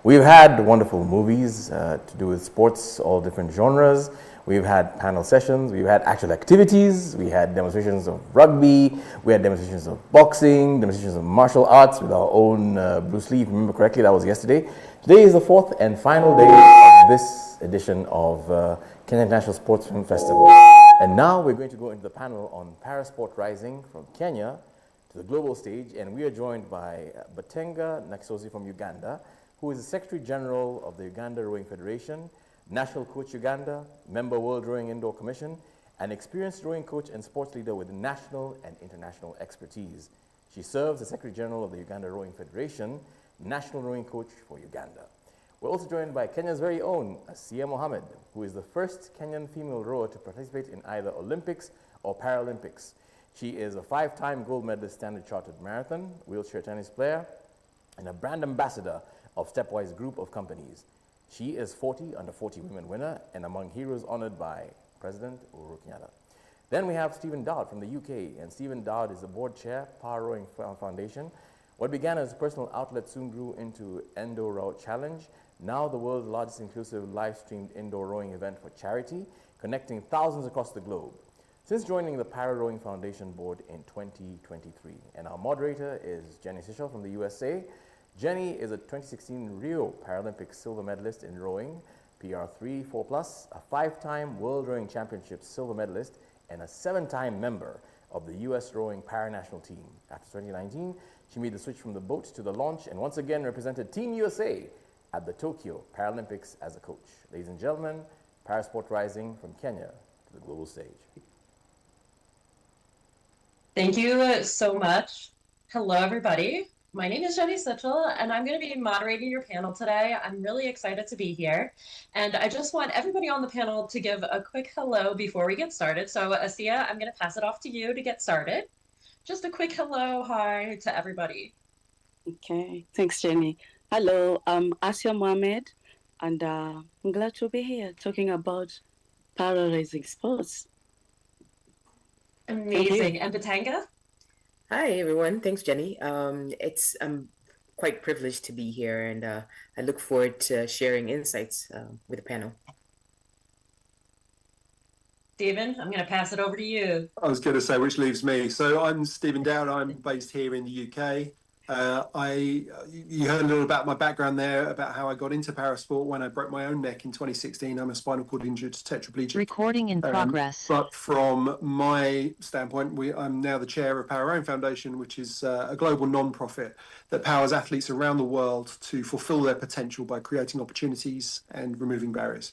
We've had wonderful movies to do with sports, all different genres. We've had panel sessions, we've had actual activities, we had demonstrations of rugby, we had demonstrations of boxing, demonstrations of martial arts with our own Bruce Lee, if you remember correctly, that was yesterday. Today is the fourth and final day of this edition of Kenya International Sports Film Festival. And now we're going to go into the panel on Parasport Rising from Kenya to the global stage, and we are joined by Batenga Nakisozi from Uganda, who is the Secretary General of the Uganda Rowing Federation, National Coach Uganda, Member World Rowing Indoor Commission, an experienced rowing coach and sports leader with national and international expertise. She serves as Secretary General of the Uganda Rowing Federation, National Rowing Coach for Uganda. We're also joined by Kenya's very own Asiya Mohammed, who is the first Kenyan female rower to participate in either Olympics or Paralympics. She is a 5-time gold medalist Standard Chartered Marathon, wheelchair tennis player, and a brand ambassador of Stepwise Group of Companies. She is 40 under 40 women winner and among heroes honored by President Uhuru Kenyatta. Then we have Stephen Dowd from the UK, and Stephen Dowd is the board chair, Power Rowing Foundation. What began as a personal outlet soon grew into Endo Row Challenge, now the world's largest inclusive live-streamed indoor rowing event for charity, connecting thousands across the globe. Since joining the Para Rowing Foundation board in 2023. And our moderator is Jenny Sichel from the USA. Jenny is a 2016 Rio Paralympic silver medalist in rowing, PR3 4+, a 5-time World Rowing Championships silver medalist, and a 7-time member of the US Rowing Paranational team. After 2019, she made the switch from the boat to the launch and once again represented Team USA at the Tokyo Paralympics as a coach. Ladies and gentlemen, Parasport Rising from Kenya to the global stage. Thank you so much. Hello, everybody. My name is Jenny Sichel, and I'm going to be moderating your panel today. I'm really excited to be here. And I just want everybody on the panel to give a quick hello before we get started. So Asiya, I'm going to pass it off to you to get started. Just a quick hello, hi to everybody. Okay, thanks, Jenny. Hello, I'm Asiya Mohammed, and I'm glad to be here talking about Para Rising sports. Amazing. And Batenga? Hi, everyone. Thanks, Jenny. I'm quite privileged to be here, and I look forward to sharing insights with the panel. Stephen, I'm going to pass it over to you. I was going to say, which leaves me. So I'm Stephen Dowd. I'm based here in the UK. You heard a little about my background there, about how I got into parasport when I broke my own neck in 2016. I'm a spinal cord injured tetraplegic. Recording in progress. But from my standpoint, I'm now the chair of Power Rowing Foundation, which is a global non-profit that powers athletes around the world to fulfill their potential by creating opportunities and removing barriers.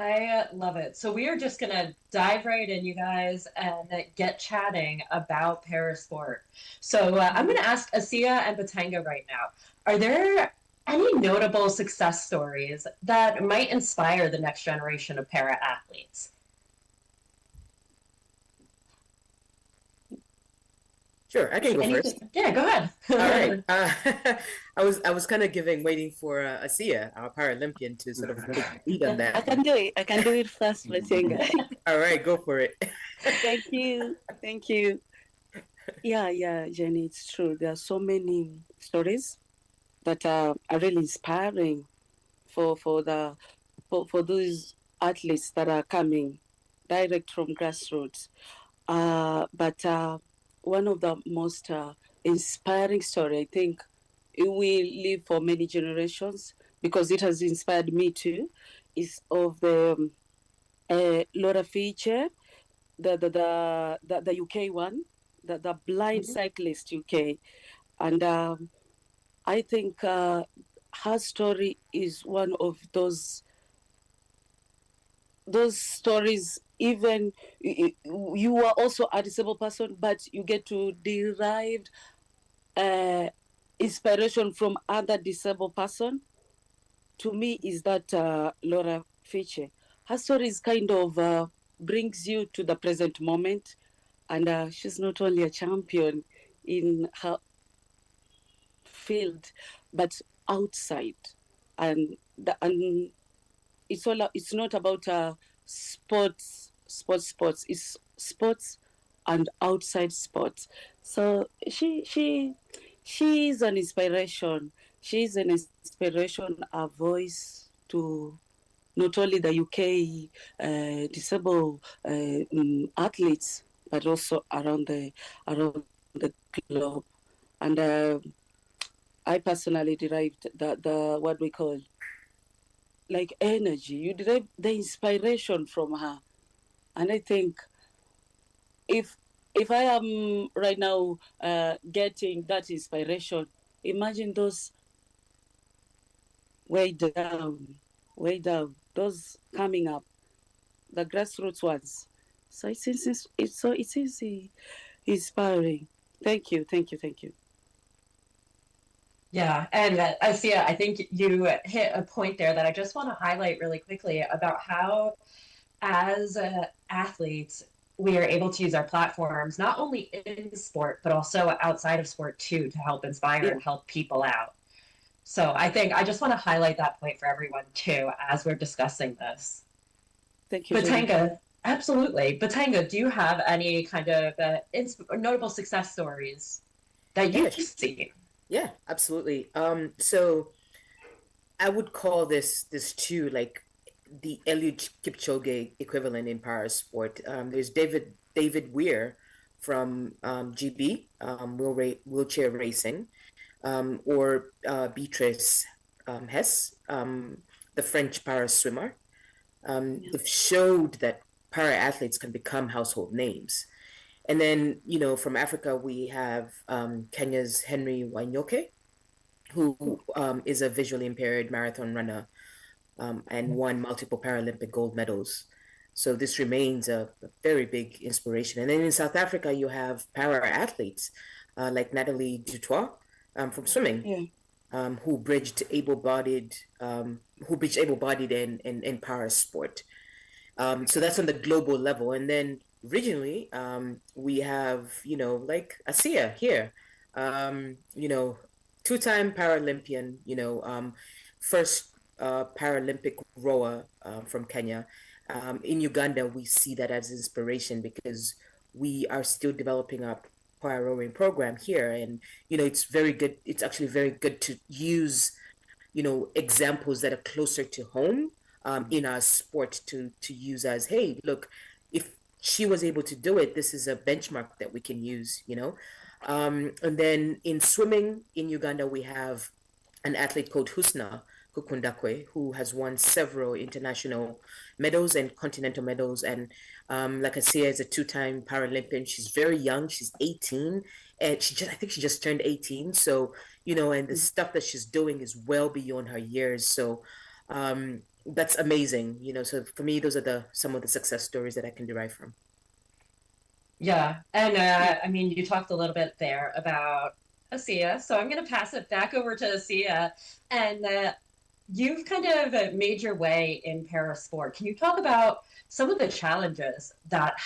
I love it. So we are just going to dive right in, you guys, and get chatting about parasport. So I'm going to ask Asiya and Batenga right now. Are there any notable success stories that might inspire the next generation of para athletes? Sure, I can go first. Yeah, go ahead. All right. I was kind of waiting for Asiya, our Paralympian, to sort of take the lead on that. I can do it. I can do it first, Batenga. All right, go for it. Thank you. Thank you. Yeah, Jenny, it's true. There are so many stories that are really inspiring for those athletes that are coming direct from grassroots. But one of the most inspiring story, I think, it will live for many generations because it has inspired me too, is of the Laura feature, the UK one, the blind cyclist UK, and I think her story is one of those stories. Even you are also a disabled person, but you get to derive inspiration from other disabled person. To me, is that Laura feature. Her story is kind of brings you to the present moment, and she's not only a champion in her field, but outside, and it's not about sports. It's sports and outside sports. So she is an inspiration she's an inspiration, a voice to not only the UK disabled athletes, but also around the globe. And I personally derived the what we call like energy. You derive the inspiration from her, and I think if I am right now getting that inspiration, imagine those way down, those coming up, the grassroots ones. So it's easy, inspiring. Thank you, thank you, thank you. Yeah, and Asiya, I think you hit a point there that I just want to highlight really quickly about how, as athletes, we are able to use our platforms not only in sport but also outside of sport too to help inspire Yeah, and help people out. So I think I just want to highlight that point for everyone too as we're discussing this. thank you, Jenny. Batenga, absolutely. Batenga, do you have any kind of notable success stories that Yeah, you've seen? yeah, absolutely. So I would call this too like the Eliud Kipchoge equivalent in parasport. There's David Weir from GB, wheelchair racing, or Beatrice Hess, the French para swimmer. Yeah, They've showed that para athletes can become household names. And then, from Africa, we have Kenya's Henry Wanyoke, who is a visually impaired marathon runner and won multiple Paralympic gold medals. So this remains a very big inspiration. And then in South Africa, you have para athletes like Natalie Dutoit from swimming, yeah, who bridged able-bodied, and para sport. So that's on the global level. And then regionally, we have, like Asiya here, two-time Paralympian, first Paralympic rower from Kenya. In Uganda, we see that as inspiration because we are still developing our para rowing program here. And, it's very good. It's actually very good to use examples that are closer to home in our sport to use as, hey, look, if she was able to do it, this is a benchmark that we can use. And then in swimming in Uganda, we have an athlete called Husna Kukundakwe, who has won several international medals and continental medals. And like I say, as a two-time Paralympian, she's very young. She's 18, and I think she just turned 18. So, and the stuff that she's doing is well beyond her years. So that's amazing. So for me, those are some of the success stories that I can derive from. Yeah, and I mean, you talked a little bit there about Asiya, so I'm going to pass it back over to Asiya. And you've kind of made your way in parasport. Can you talk about some of the challenges that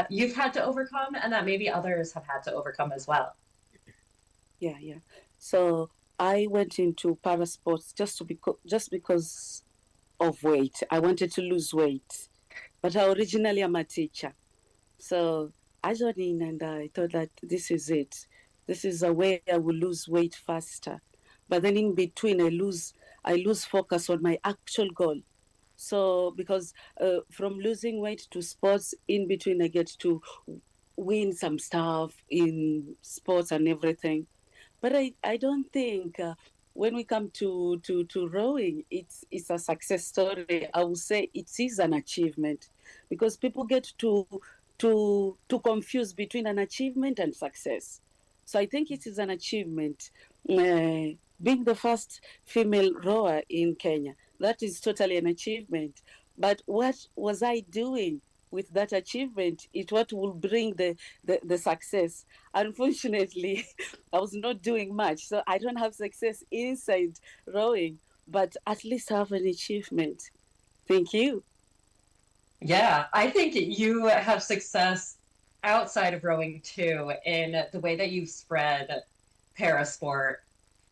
you've had to overcome and that maybe others have had to overcome as well? yeah, yeah. So I went into para sports just because of weight. I wanted to lose weight, but I originally am a teacher. So I joined in and I thought that this is it. This is a way I will lose weight faster. But then in between, I lose focus on my actual goal. So because from losing weight to sports, in between, I get to win some stuff in sports and everything. But I don't think when we come to rowing, it's a success story. I would say it is an achievement because people get to confuse between an achievement and success. So I think it is an achievement. Being the first female rower in Kenya, that is totally an achievement. But what was I doing with that achievement? It what will bring the success. Unfortunately, I was not doing much. So I don't have success inside rowing, but at least I have an achievement. Thank you. Yeah, I think you have success outside of rowing too in the way that you've spread parasport.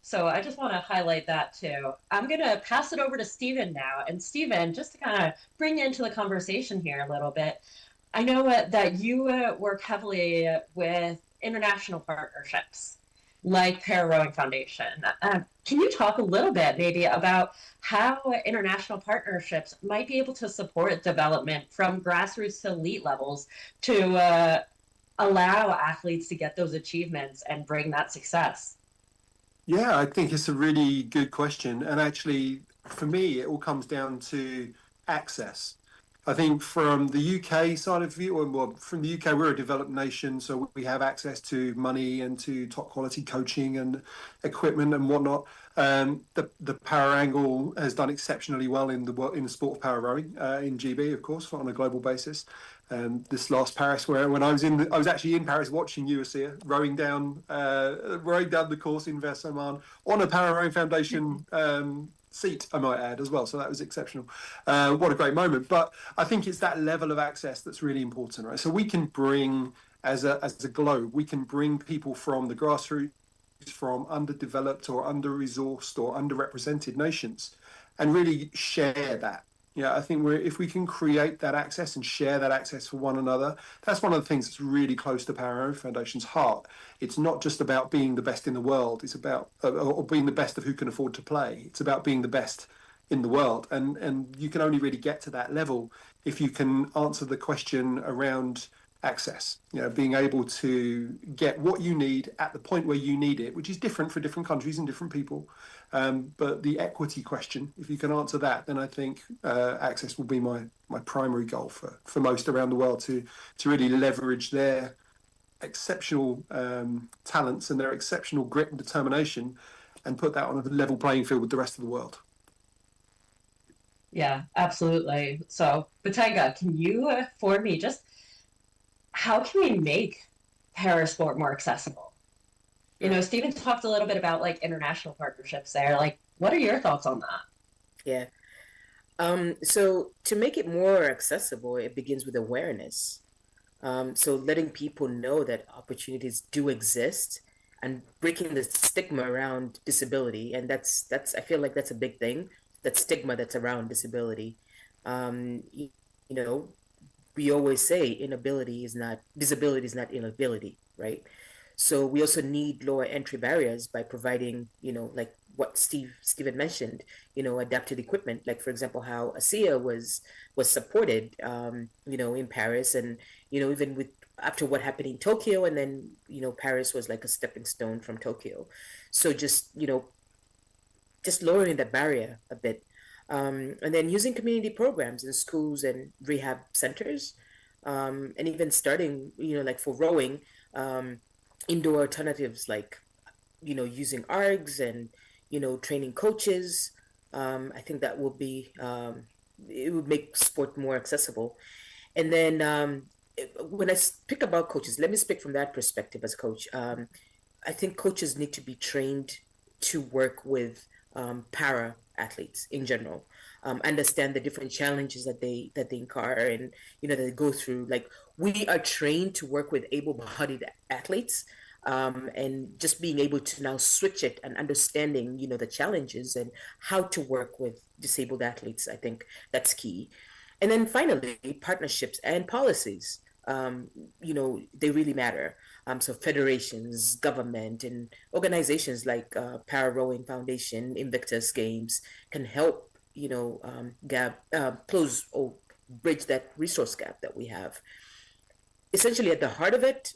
So I just want to highlight that too. I'm going to pass it over to Stephen now. And Stephen, just to kind of bring you into the conversation here a little bit, I know that you work heavily with international partnerships. like Para Rowing Foundation. Can you talk a little bit maybe about how international partnerships might be able to support development from grassroots to elite levels to allow athletes to get those achievements and bring that success? Yeah, I think it's a really good question. And actually, for me, it all comes down to access. I think from the UK side of view, or well, from the UK, we're a developed nation, so we have access to money and to top quality coaching and equipment and whatnot. The para angle has done exceptionally well in the sport of para rowing in GB, of course, on a global basis. This last Paris, when I was actually in Paris watching you, Asiya, rowing down the course in Versailles on a Para Rowing Foundation seat, I might add, as well. So that was exceptional. What a great moment. But I think it's that level of access that's really important, right? So we can bring, as a globe, we can bring people from the grassroots, from underdeveloped or under-resourced or underrepresented nations, and really share that. Yeah, I think if we can create that access and share that access for one another, that's one of the things that's really close to Para Rowing Foundation's heart. It's not just about being the best in the world. It's about or being the best of who can afford to play. It's about being the best in the world, and you can only really get to that level if you can answer the question around access. You know, being able to get what you need at the point where you need it, which is different for different countries and different people. But the equity question, if you can answer that, then I think access will be my primary goal for most around the world to really leverage their exceptional talents and their exceptional grit and determination and put that on a level playing field with the rest of the world. Yeah, absolutely. So, Batenga, can you for me just how can we make parasport more accessible? You know, Stephen talked a little bit about like international partnerships there. Like, what are your thoughts on that? Yeah. So to make it more accessible, it begins with awareness. So letting people know that opportunities do exist and breaking the stigma around disability. And that's I feel like that's a big thing, that stigma that's around disability. You know, we always say disability is not inability, right? So we also need lower entry barriers by providing, like what Steven mentioned, adapted equipment. Like for example, how Asiya was supported, in Paris, and even with after what happened in Tokyo, and then Paris was like a stepping stone from Tokyo. So just lowering that barrier a bit, and then using community programs in schools and rehab centers, and even starting, like for rowing, indoor alternatives like, using ARGs and, training coaches. I think that will be, it would make sport more accessible. And then when I speak about coaches, let me speak from that perspective as a coach. I think coaches need to be trained to work with para athletes in general, understand the different challenges that they incur and that they go through. Like we are trained to work with able-bodied athletes, and just being able to now switch it and understanding the challenges and how to work with disabled athletes. I think that's key. And then finally, partnerships and policies. They really matter. So federations, government, and organizations like Para Rowing Foundation, Invictus Games can help, close or bridge that resource gap that we have. Essentially, at the heart of it,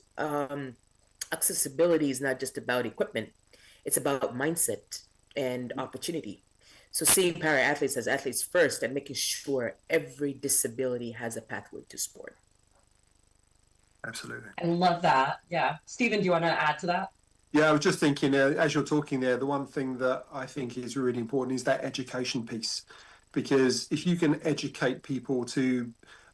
accessibility is not just about equipment; it's about mindset and opportunity. So seeing para athletes as athletes first and making sure every disability has a pathway to sport. Absolutely. I love that. Yeah. Stephen, do you want to add to that? Yeah, I was just thinking, as you're talking there, the one thing that I think is really important is that education piece. Because if you can educate people to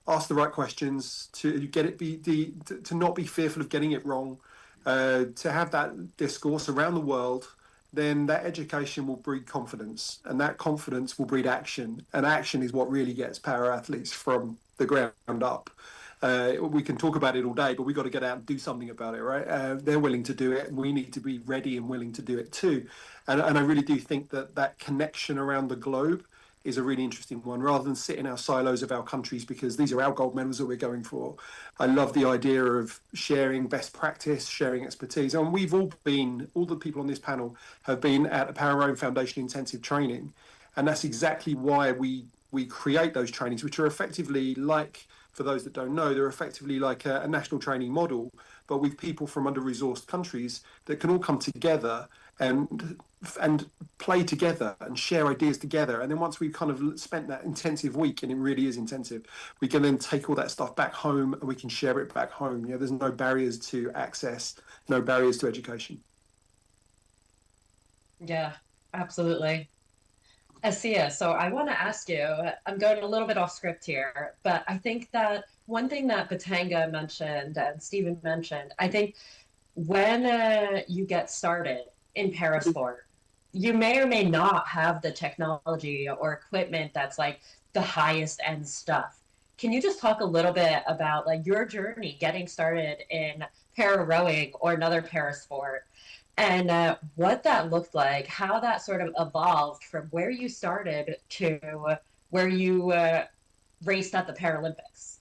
ask the right questions, to get it to not be fearful of getting it wrong, to have that discourse around the world, then that education will breed confidence, and that confidence will breed action, and action is what really gets para athletes from the ground up. We can talk about it all day, but we've got to get out and do something about it, right? They're willing to do it, and we need to be ready and willing to do it too. And I really do think that connection around the globe is a really interesting one, rather than sit in our silos of our countries because these are our gold medals that we're going for. I love the idea of sharing best practice, sharing expertise. And we've all the people on this panel have been at the Para Rowing Foundation intensive training. And that's exactly why we create those trainings, which are effectively like, for those that don't know, they're effectively like a national training model, but with people from under-resourced countries that can all come together and play together and share ideas together. And then once we've kind of spent that intensive week, and it really is intensive, we can then take all that stuff back home and we can share it back home. You know, there's no barriers to access, no barriers to education. Yeah, absolutely. Asiya, so I want to ask you, I'm going a little bit off script here, but I think that one thing that Batenga mentioned and Stephen mentioned, I think when you get started in parasport, you may or may not have the technology or equipment that's like the highest end stuff. Can you just talk a little bit about like your journey getting started in para rowing or another parasport, and what that looked like, how that sort of evolved from where you started to where you raced at the Paralympics?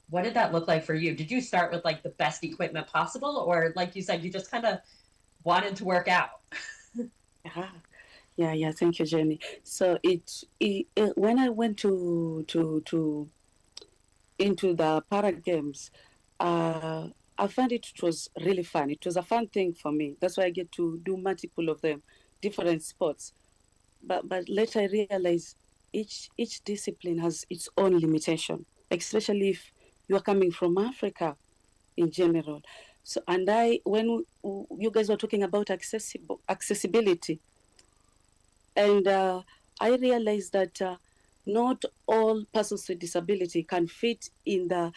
What did that look like for you? Did you start with like the best equipment possible, or like you said, you just kind of wanted to work out? Yeah. Thank you, Jenny. So when I went to into the Para Games, I found it was really fun. It was a fun thing for me. That's why I get to do multiple of them, different sports. But later I realized each discipline has its own limitation, especially if you are coming from Africa in general. So, and when you guys were talking about accessibility, and I realized that not all persons with disability can fit in the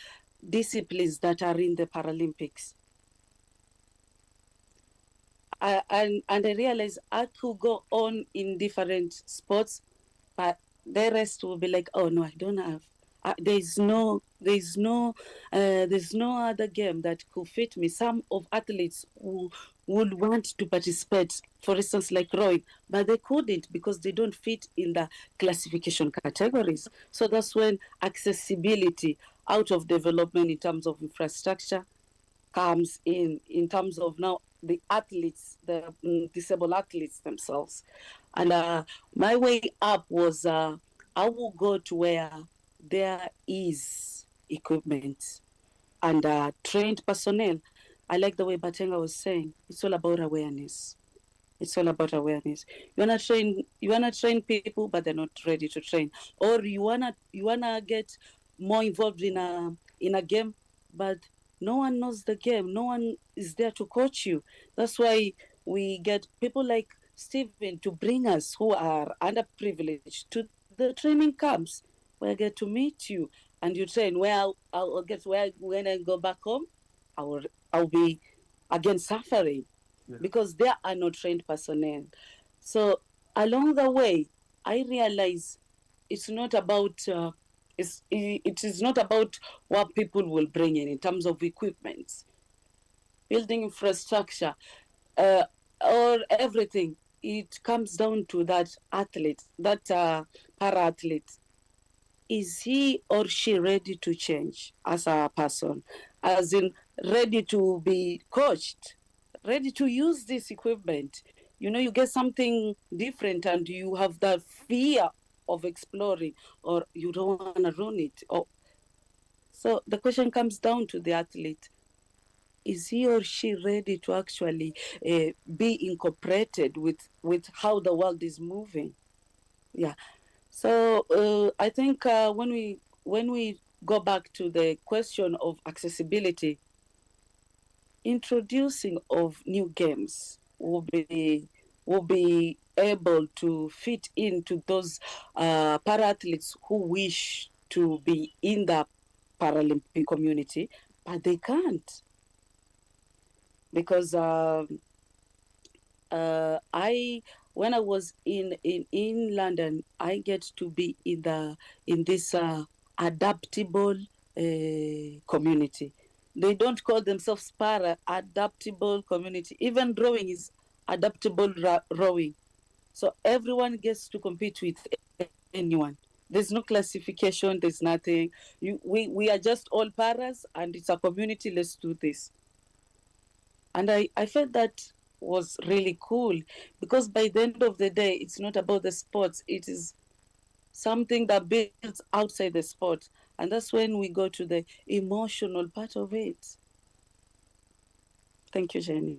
disciplines that are in the Paralympics. And I realized I could go on in different sports, but the rest will be like, oh no, I don't have. There's no other game that could fit me. Some of athletes who would want to participate, for instance, like rowing, but they couldn't because they don't fit in the classification categories. So that's when accessibility out of development in terms of infrastructure comes in terms of now the athletes, the disabled athletes themselves. And my way up was I will go to where there is equipment and trained personnel. I like the way Batenga was saying, it's all about awareness. It's all about awareness. You wanna train people, but they're not ready to train. Or you wanna get more involved in a game, but no one knows the game. No one is there to coach you. That's why we get people like Stephen to bring us who are underprivileged to the training camps where I get to meet you and you train. Where I'll get where when I go back home, I'll be again suffering because there are no trained personnel. So along the way, I realize it's not about it is not about what people will bring in terms of equipment, building infrastructure, or everything. It comes down to that athlete, that para athlete. Is he or she ready to change as a person? As in, ready to be coached, ready to use this equipment. You know, you get something different and you have that fear of exploring, or you don't want to ruin it. So the question comes down to the athlete. Is he or she ready to actually be incorporated with how the world is moving? Yeah. So I think when we go back to the question of accessibility, introducing of new games will be able to fit into those para athletes who wish to be in the Paralympic community, but they can't because when I was in London, I get to be in this adaptable community. They don't call themselves para adaptable community. Even rowing is adaptable rowing. So everyone gets to compete with anyone. There's no classification, there's nothing. We are just all paras and it's a community, let's do this. And I felt that was really cool because by the end of the day, it's not about the sports, it is something that builds outside the sport. And that's when we go to the emotional part of it. Thank you, Jenny.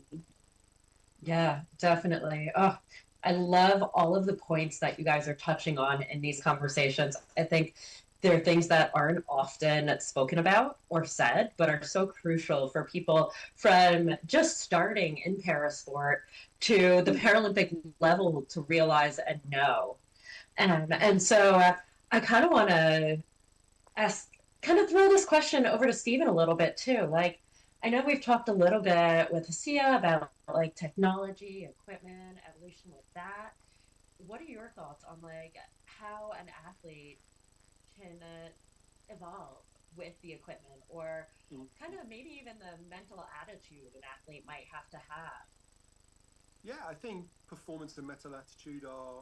Yeah, definitely. Oh, I love all of the points that you guys are touching on in these conversations. I think there are things that aren't often spoken about or said, but are so crucial for people from just starting in parasport to the Paralympic level to realize and know. And so I kind of want to ask, kind of throw this question over to Stephen a little bit too. Like, I know we've talked a little bit with Asiya about like technology, equipment, evolution with that. What are your thoughts on like how an athlete can evolve with the equipment, or kind of maybe even the mental attitude an athlete might have to have? Yeah, I think performance and mental attitude are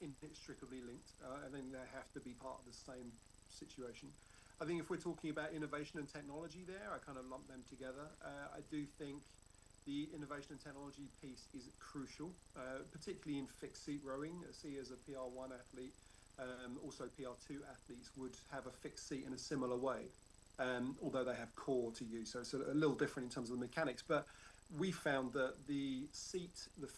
inextricably linked. I think they have to be part of the same situation. I think if we're talking about innovation and technology there, I kind of lump them together. I do think the innovation and technology piece is crucial, particularly in fixed seat rowing. See, as a PR1 athlete, also PR2 athletes would have a fixed seat in a similar way, although they have core to use. So it's a little different in terms of the mechanics. But we found that the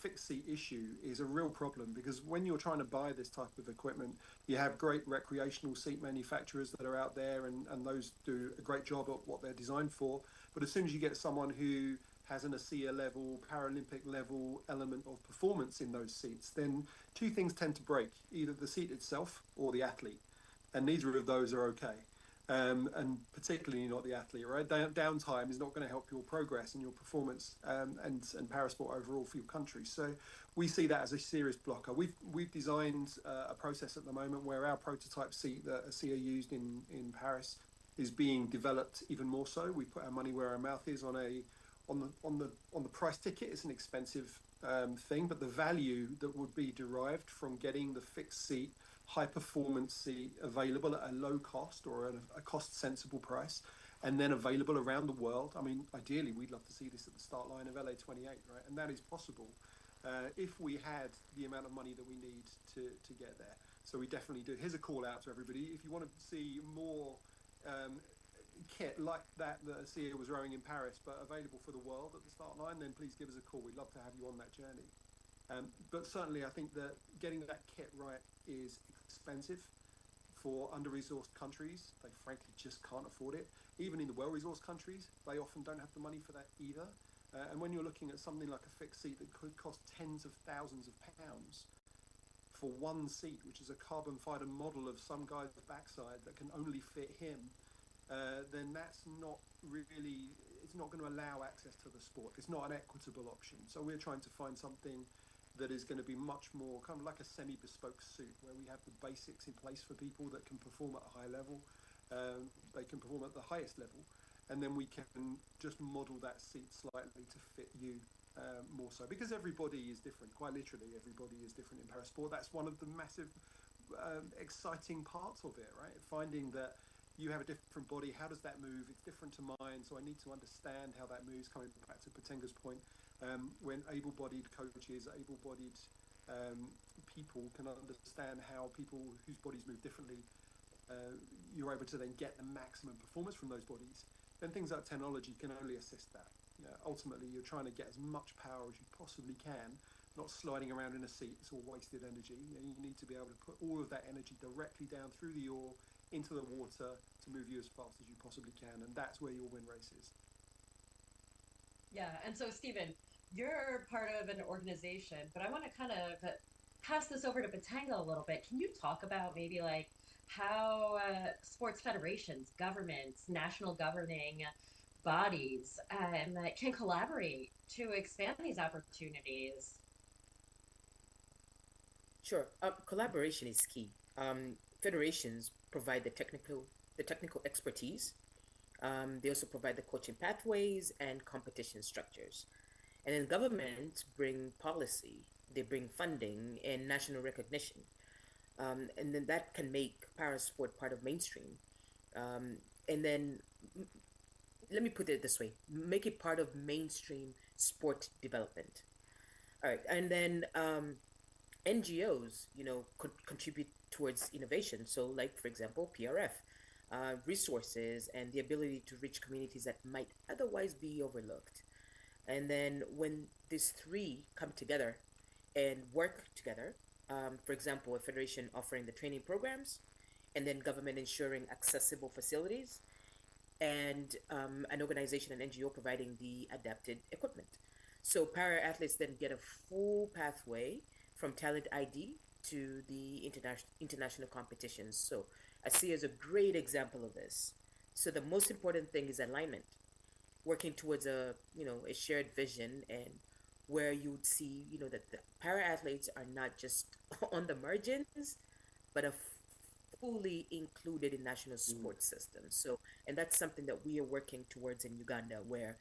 fixed seat issue is a real problem, because when you're trying to buy this type of equipment, you have great recreational seat manufacturers that are out there, and those do a great job at what they're designed for. But as soon as you get someone who has an Asiya level, Paralympic level element of performance in those seats, then two things tend to break, either the seat itself or the athlete. And neither of those are okay. And particularly not the athlete, right? Downtime is not going to help your progress and your performance, and parasport overall for your country. So we see that as a serious blocker. We've designed a process at the moment where our prototype seat that Asiya used in Paris is being developed even more so. We put our money where our mouth is on the price ticket. It's an expensive thing, but the value that would be derived from getting the fixed seat, high performance seat available at a low cost or at a cost sensible price, and then available around the world. I mean, ideally, we'd love to see this at the start line of LA 28, right? And that is possible if we had the amount of money that we need to get there. So we definitely do. Here's a call out to everybody. If you want to see more kit like that Asiya was rowing in Paris, but available for the world at the start line, then please give us a call. We'd love to have you on that journey. But certainly, I think that getting that kit right is expensive for under-resourced countries. They frankly just can't afford it. Even in the well-resourced countries, they often don't have the money for that either. And when you're looking at something like a fixed seat that could cost tens of thousands of pounds for one seat, which is a carbon fiber model of some guy's backside that can only fit him, then that's not really, it's not going to allow access to the sport. It's not an equitable option. So we're trying to find something that is going to be much more kind of like a semi-bespoke suit, where we have the basics in place for people that can perform at a high level. They can perform at the highest level, and then we can just model that seat slightly to fit you more so, because everybody is different. Quite literally, everybody is different in parasport. That's one of the massive exciting parts of it, right? Finding that you have a different body. How does that move? It's different to mine, so I need to understand how that moves. Coming back to Batenga's point, when able-bodied coaches, able-bodied people can understand how people whose bodies move differently, you're able to then get the maximum performance from those bodies. Then things like technology can only assist that. Ultimately, you're trying to get as much power as you possibly can, not sliding around in a seat. It's all wasted energy. You need to be able to put all of that energy directly down through the oar into the water to move you as fast as you possibly can, and that's where you'll win races. Yeah, and so Stephen, you're part of an organization, but I want to kind of pass this over to Batenga a little bit. Can you talk about maybe like how sports federations, governments, national governing bodies can collaborate to expand these opportunities? Sure. Collaboration is key. Federations provide the technical expertise. They also provide the coaching pathways and competition structures. And then governments bring policy, they bring funding and national recognition. And then that can make parasport part of mainstream. And then let me put it this way: make it part of mainstream sport development. All right, and then NGOs, could contribute towards innovation. So, like for example, PRF, resources and the ability to reach communities that might otherwise be overlooked. And then when these three come together and work together, for example, a federation offering the training programs, and then government ensuring accessible facilities, and an organization, an NGO, providing the adapted equipment. So para athletes then get a full pathway from talent ID to the international competitions. So Asiya is a great example of this. So the most important thing is alignment, working towards a shared vision, and where you would see that the para athletes are not just on the margins, but are fully included in national sports systems. So, and that's something that we are working towards in Uganda, where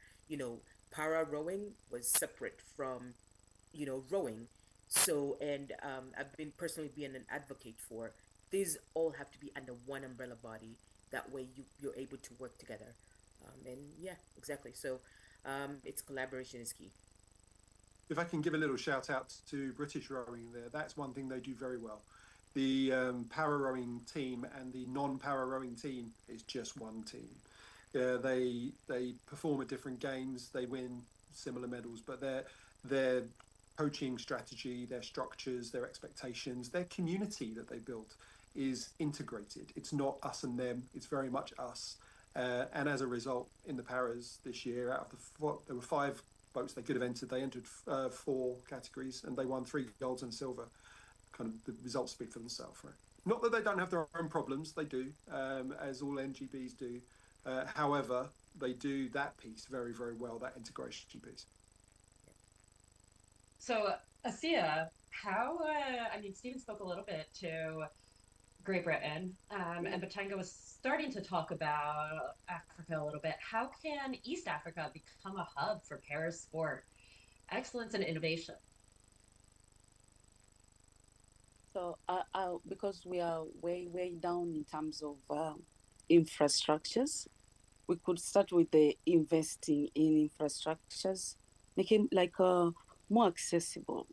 para rowing was separate from rowing. So, and I've been personally being an advocate for these all have to be under one umbrella body. That way, you're able to work together. And yeah, exactly. So, it's collaboration is key. If I can give a little shout out to British rowing there, that's one thing they do very well. The para rowing team and the non-para rowing team is just one team. They perform at different games, they win similar medals, but their coaching strategy, their structures, their expectations, their community that they built is integrated. It's not us and them, it's very much us. And as a result, in the paras this year, out of there were 5 boats they could have entered. They entered 4 categories, and they won 3 golds and silver. Kind of the results speak for themselves, right? Not that they don't have their own problems, they do, as all NGBs do. However, they do that piece very, very well, that integration piece. So, Asiya, how, I mean, Stephen spoke a little bit to Great Britain, and Batenga was starting to talk about Africa a little bit. How can East Africa become a hub for parasport excellence and innovation? So, because we are way down in terms of infrastructures, we could start with the investing in infrastructures, making like more accessible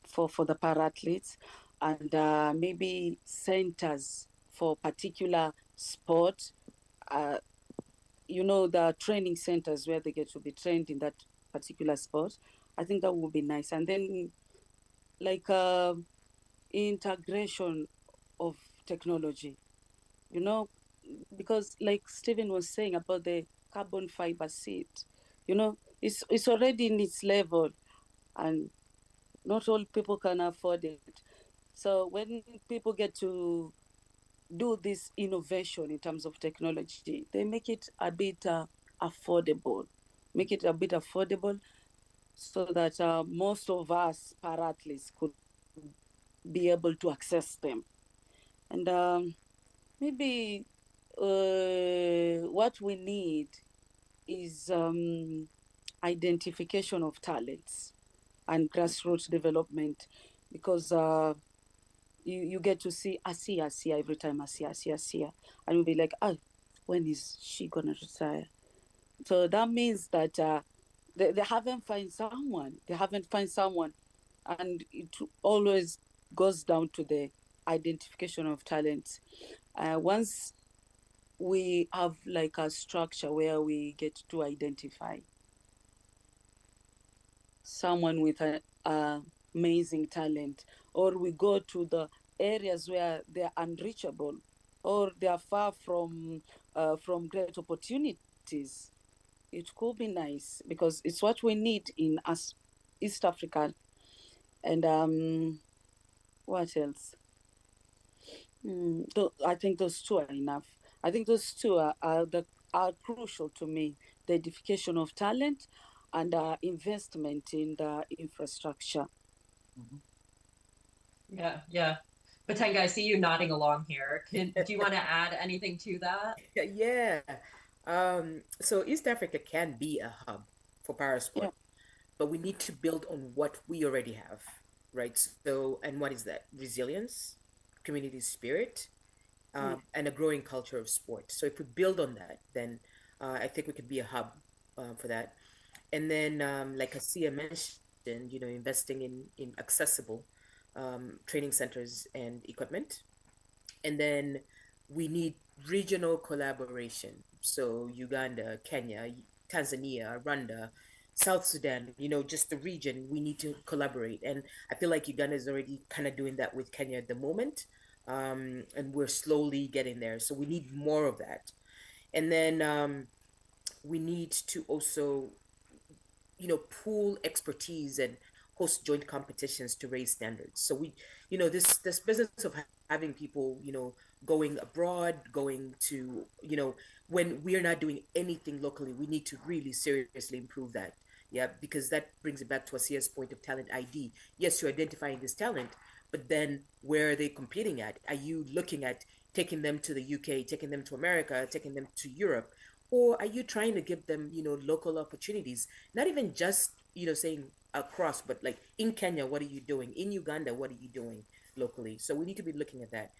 for the para athletes, and maybe centers for particular sport. The training centers where they get to be trained in that particular sport. I think that would be nice. And then like integration of technology, because like Stephen was saying about the carbon fiber seat, it's already in its level, and not all people can afford it. So when people get to do this innovation in terms of technology, they make it a bit affordable, so that most of us para athletes could be able to access them. And maybe what we need is identification of talents and grassroots development, because you get to see Asiya every time, Asiya, and you'll be like, when is she gonna retire? So that means that they haven't found someone. And it always goes down to the identification of talents. Once we have like a structure where we get to identify someone with an amazing talent, or we go to the areas where they're unreachable, or they are far from great opportunities, it could be nice, because it's what we need in us East Africa. And what else? I think those two are enough. I think those two are crucial to me: the edification of talent and investment in the infrastructure. Yeah. Batenga, I see you nodding along here. Do you want to add anything to that? Yeah. So East Africa can be a hub for parasport, Yeah. but we need to build on what we already have. right? So, and what is that? Resilience, community spirit, and a growing culture of sport. So if we build on that, then I think we could be a hub for that. And then, like Asiya mentioned, investing in accessible training centers and equipment. And then we need regional collaboration. So Uganda, Kenya, Tanzania, Rwanda, South Sudan, just the region, we need to collaborate. And I feel like Uganda is already kind of doing that with Kenya at the moment. And we're slowly getting there. So we need more of that. And then we need to also, pool expertise and host joint competitions to raise standards. So we, this business of having people, going abroad, going to, when we are not doing anything locally, we need to really seriously improve that. Yeah, because that brings it back to Asia's point of talent ID. Yes, you're identifying this talent, but then where are they competing at? Are you looking at taking them to the UK, taking them to America, taking them to Europe? Or are you trying to give them, local opportunities? Not even just, saying across, but like in Kenya, what are you doing? In Uganda, what are you doing locally? So we need to be looking at that.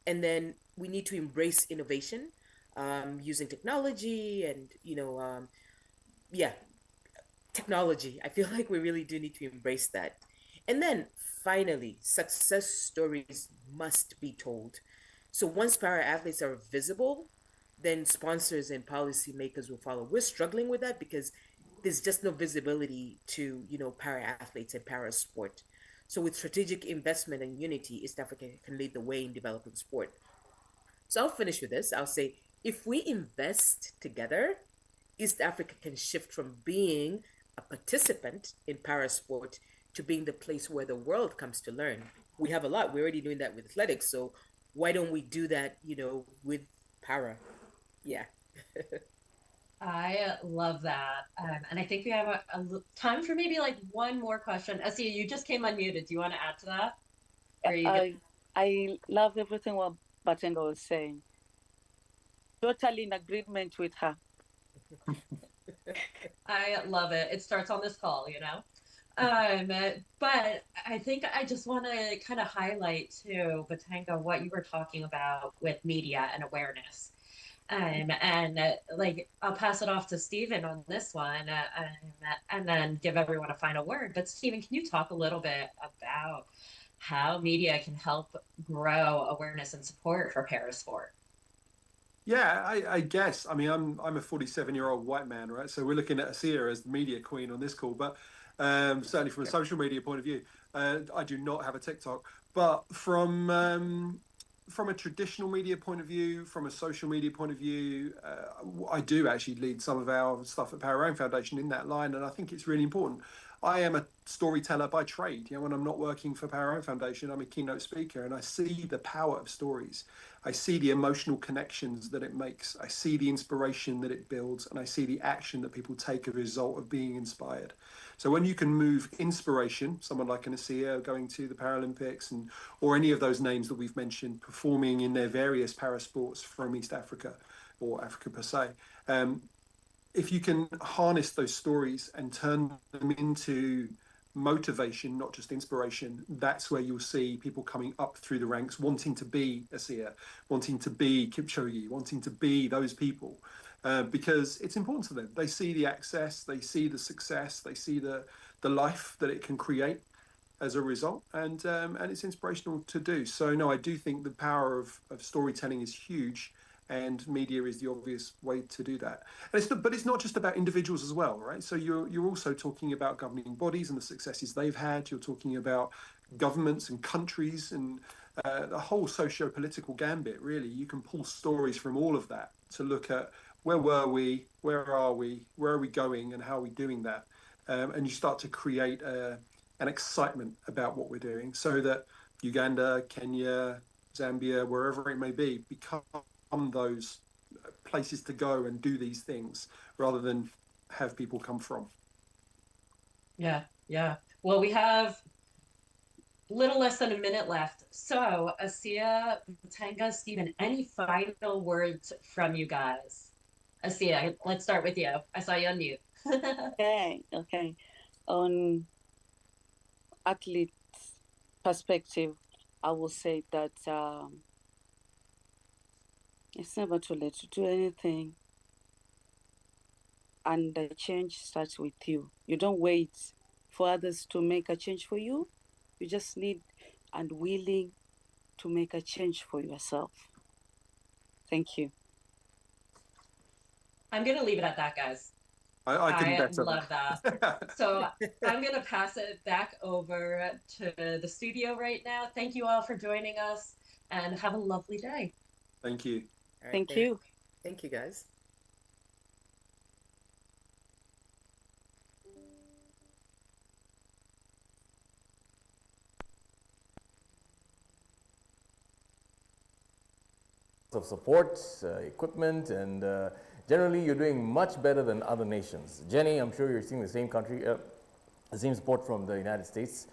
And then we need to embrace innovation using technology and, yeah, technology. I feel like we really do need to embrace that. And then finally, success stories must be told. So once para athletes are visible, then sponsors and policymakers will follow. We're struggling with that because there's just no visibility to, para athletes and para sport. So with strategic investment and unity, East Africa can lead the way in developing sport. So I'll finish with this. I'll say if we invest together, East Africa can shift from being a participant in para sport to being the place where the world comes to learn. We have a lot. We're already doing that with athletics. So why don't we do that, with para? Yeah. I love that. And I think we have time for maybe like one more question. Asiya, you just came unmuted. Do you want to add to that? Or I love everything what Batenga was saying. Totally in agreement with her. I love it. It starts on this call, but I think I just want to kind of highlight too, Batenga, what you were talking about with media and awareness. And like, I'll pass it off to Stephen on this one, and then give everyone a final word. But Stephen, can you talk a little bit about how media can help grow awareness and support for parasport? Yeah, I guess. I mean, I'm a 47-year-old white man, right? So we're looking at Asiya as the media queen on this call, but certainly from a social media point of view, I do not have a TikTok. But from a traditional media point of view, from a social media point of view, I do actually lead some of our stuff at Power Foundation in that line, and I think it's really important. I am a storyteller by trade. When I'm not working for Power Foundation, I'm a keynote speaker, and I see the power of stories. I see the emotional connections that it makes. I see the inspiration that it builds, and I see the action that people take as a result of being inspired. So when you can move inspiration, someone like an Asiya going to the Paralympics, or any of those names that we've mentioned performing in their various parasports from East Africa or Africa per se, if you can harness those stories and turn them into motivation, not just inspiration, that's where you'll see people coming up through the ranks, wanting to be Asiya, wanting to be Kipchoge, wanting to be those people, because it's important to them. They see the access, they see the success, they see the life that it can create as a result, and it's inspirational to do. So no, I do think the power of storytelling is huge, and media is the obvious way to do that. And it's not just about individuals as well, right? So you're also talking about governing bodies and the successes they've had. You're talking about governments and countries and the whole socio-political gambit. Really, you can pull stories from all of that to look at where were we, where are we going, and how are we doing that? And you start to create an excitement about what we're doing, so that Uganda, Kenya, Zambia, wherever it may be, become those places to go and do these things rather than have people come from. Yeah. Well, we have little less than a minute left. So, Asiya, Batenga, Stephen, any final words from you guys? Asiya, let's start with you. I saw you on mute. Okay. On athletes perspective, I will say that it's never too late to do anything, and the change starts with you. You don't wait for others to make a change for you. You just need and willing to make a change for yourself. Thank you. I'm going to leave it at that, guys. I couldn't I better love that. So I'm going to pass it back over to the studio right now. Thank you all for joining us and have a lovely day. Thank you. All right, Thank you. Thank you, guys. Of support, equipment, and generally you're doing much better than other nations. Jenny, I'm sure you're seeing the same the same support from the United States.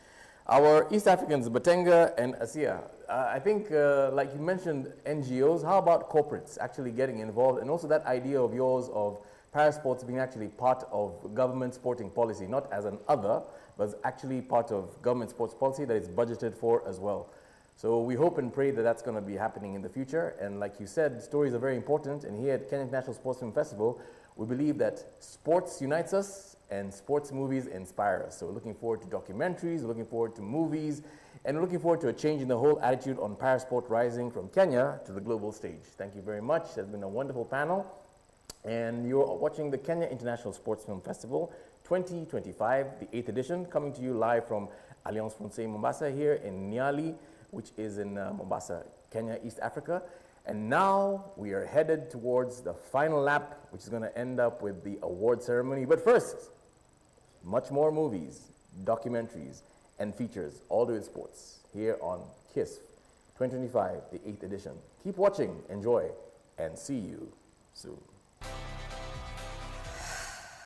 Our East Africans, Batenga and Asiya, I think, like you mentioned, NGOs, how about corporates actually getting involved? And also that idea of yours of parasports being actually part of government sporting policy, not as an other, but actually part of government sports policy that is budgeted for as well. So we hope and pray that that's going to be happening in the future. And like you said, stories are very important. And here at Kenya International Sports Film Festival, we believe that sports unites us and sports movies inspire us. So we're looking forward to documentaries, we're looking forward to movies, and we're looking forward to a change in the whole attitude on Parasport Rising from Kenya to the global stage. Thank you very much. It's been a wonderful panel. And you're watching the Kenya International Sports Film Festival 2025, the 8th edition, coming to you live from Alliance Francaise Mombasa here in Nyali, which is in Mombasa, Kenya, East Africa. And now we are headed towards the final lap, which is going to end up with the award ceremony. But first, much more movies, documentaries, and features, all to do with sports, here on KISS 2025, the 8th edition. Keep watching, enjoy, and see you soon.